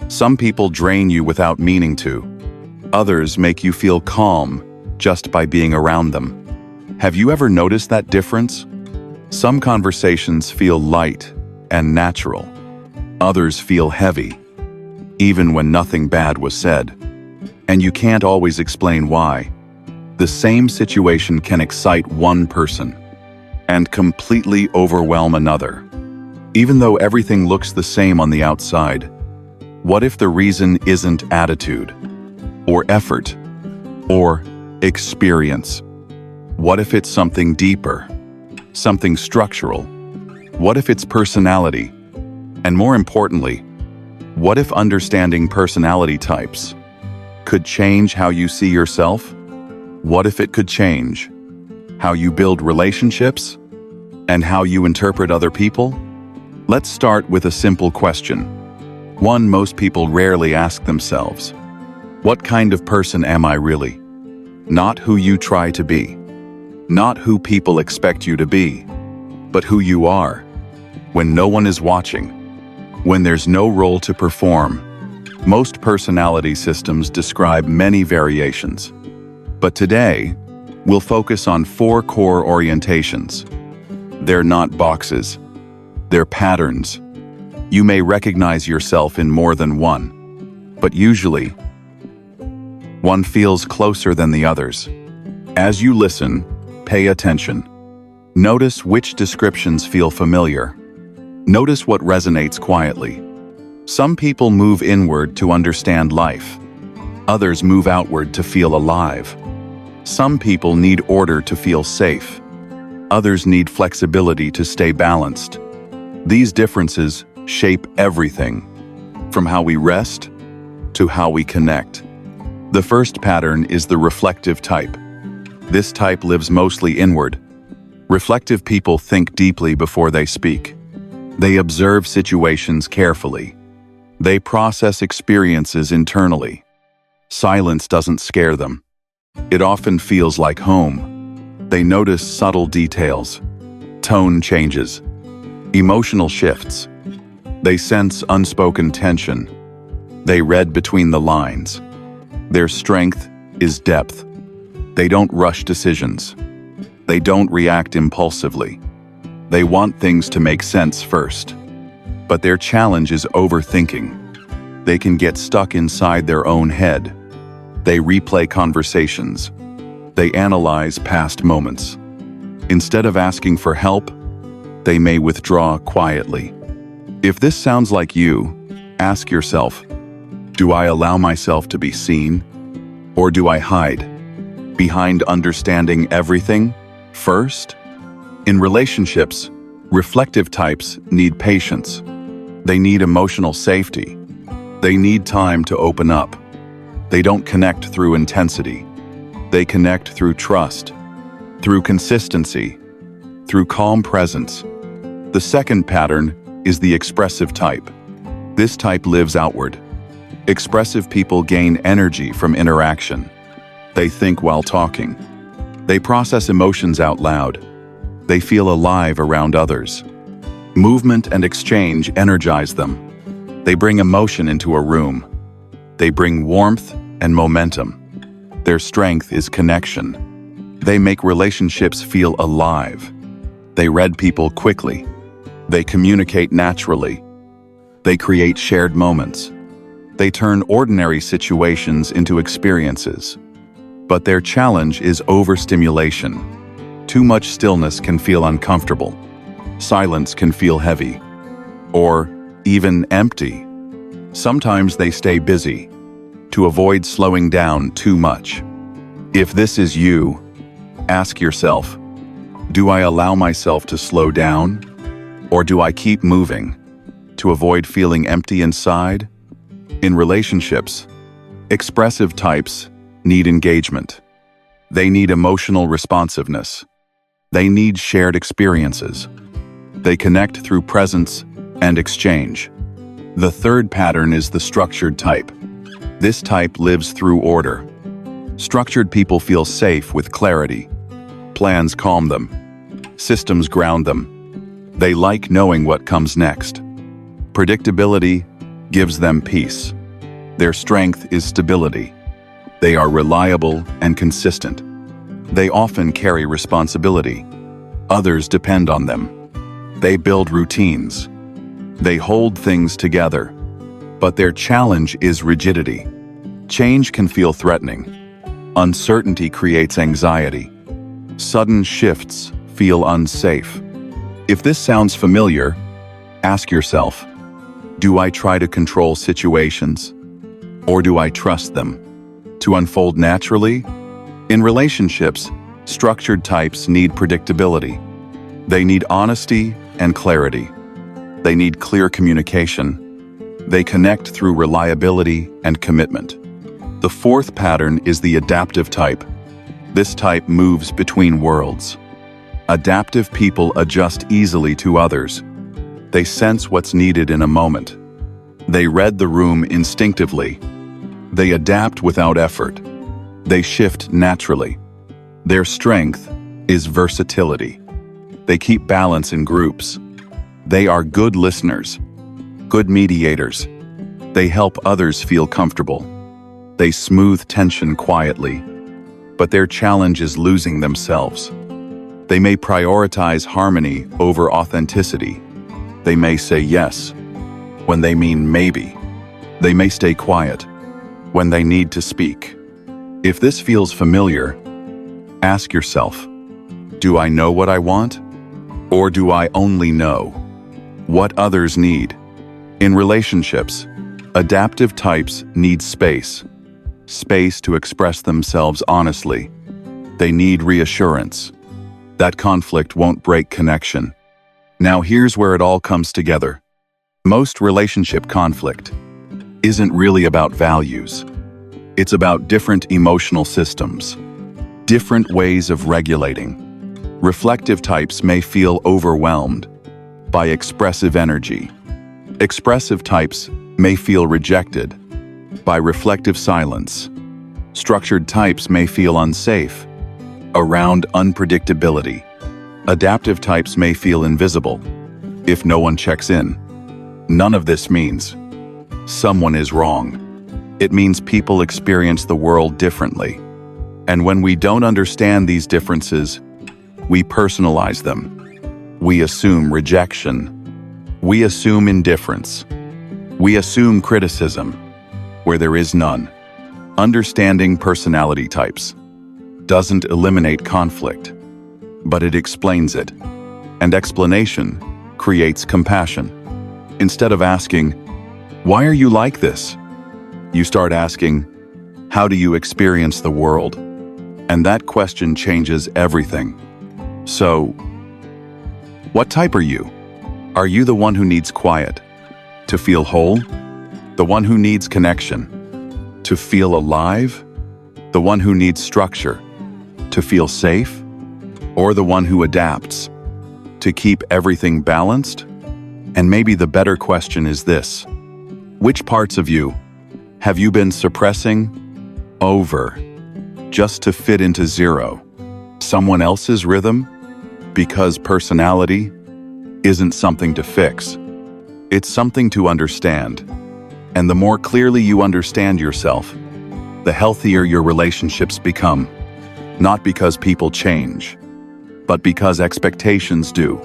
Some people drain you without meaning to. Others make you feel calm just by being around them. Have you ever noticed that difference? Some conversations feel light and natural. Others feel heavy, even when nothing bad was said. And you can't always explain why. The same situation can excite one person and completely overwhelm another. Even though everything looks the same on the outside, what if the reason isn't attitude, or effort, or experience? What if it's something deeper, something structural? What if it's personality? And more importantly, what if understanding personality types could change how you see yourself? What if it could change how you build relationships and how you interpret other people? Let's start with a simple question. One most people rarely ask themselves. What kind of person am I really? Not who you try to be. Not who people expect you to be, but who you are. When no one is watching, when there's no role to perform. Most personality systems describe many variations. But today, we'll focus on 4 core orientations. They're not boxes. They're patterns. You may recognize yourself in more than one, but usually, one feels closer than the others. As you listen, pay attention. Notice which descriptions feel familiar. Notice what resonates quietly. Some people move inward to understand life. Others move outward to feel alive. Some people need order to feel safe. Others need flexibility to stay balanced. These differences shape everything, from how we rest to how we connect. The first pattern is the reflective type. This type lives mostly inward. Reflective people think deeply before they speak. They observe situations carefully. They process experiences internally. Silence doesn't scare them. It often feels like home. They notice subtle details, tone changes, emotional shifts. They sense unspoken tension. They read between the lines. Their strength is depth. They don't rush decisions. They don't react impulsively. They want things to make sense first. But their challenge is overthinking. They can get stuck inside their own head. They replay conversations. They analyze past moments. Instead of asking for help, they may withdraw quietly. If this sounds like you, ask yourself, do I allow myself to be seen? Or do I hide behind understanding everything first? In relationships, reflective types need patience. They need emotional safety. They need time to open up. They don't connect through intensity. They connect through trust, through consistency, through calm presence. The second pattern is the expressive type. This type lives outward. Expressive people gain energy from interaction. They think while talking. They process emotions out loud. They feel alive around others. Movement and exchange energize them. They bring emotion into a room. They bring warmth and momentum. Their strength is connection. They make relationships feel alive. They read people quickly. They communicate naturally. They create shared moments. They turn ordinary situations into experiences. But their challenge is overstimulation. Too much stillness can feel uncomfortable. Silence can feel heavy. Or even empty. Sometimes they stay busy to avoid slowing down too much. If this is you, ask yourself, do I allow myself to slow down? Or do I keep moving to avoid feeling empty inside? In relationships, expressive types need engagement. They need emotional responsiveness. They need shared experiences. They connect through presence and exchange. The third pattern is the structured type. This type lives through order. Structured people feel safe with clarity. Plans calm them. Systems ground them. They like knowing what comes next. Predictability gives them peace. Their strength is stability. They are reliable and consistent. They often carry responsibility. Others depend on them. They build routines. They hold things together. But their challenge is rigidity. Change can feel threatening. Uncertainty creates anxiety. Sudden shifts feel unsafe. If this sounds familiar, ask yourself, do I try to control situations? Or do I trust them to unfold naturally? In relationships, structured types need predictability. They need honesty and clarity. They need clear communication. They connect through reliability and commitment. The fourth pattern is the adaptive type. This type moves between worlds. Adaptive people adjust easily to others. They sense what's needed in a moment. They read the room instinctively. They adapt without effort. They shift naturally. Their strength is versatility. They keep balance in groups. They are good listeners, good mediators. They help others feel comfortable. They smooth tension quietly, but their challenge is losing themselves. They may prioritize harmony over authenticity. They may say yes when they mean maybe. They may stay quiet when they need to speak. If this feels familiar, ask yourself, do I know what I want? Or do I only know what others need? In relationships, adaptive types need space. Space to express themselves honestly. They need reassurance. That conflict won't break connection. Now here's where it all comes together. Most relationship conflict isn't really about values. It's about different emotional systems, different ways of regulating. Reflective types may feel overwhelmed by expressive energy. Expressive types may feel rejected by reflective silence. Structured types may feel unsafe around unpredictability. Adaptive types may feel invisible if no one checks in. None of this means someone is wrong. It means people experience the world differently. And when we don't understand these differences, we personalize them. We assume rejection. We assume indifference. We assume criticism where there is none. Understanding personality types doesn't eliminate conflict, but it explains it. And explanation creates compassion. Instead of asking, why are you like this? You start asking, how do you experience the world? And that question changes everything. So, what type are you? Are you the one who needs quiet to feel whole? The one who needs connection to feel alive? The one who needs structure to feel safe? Or the one who adapts to keep everything balanced? And maybe the better question is this: which parts of you have you been suppressing over just to fit into zero, someone else's rhythm? Because personality isn't something to fix. It's something to understand. And the more clearly you understand yourself, the healthier your relationships become. Not because people change, but because expectations do.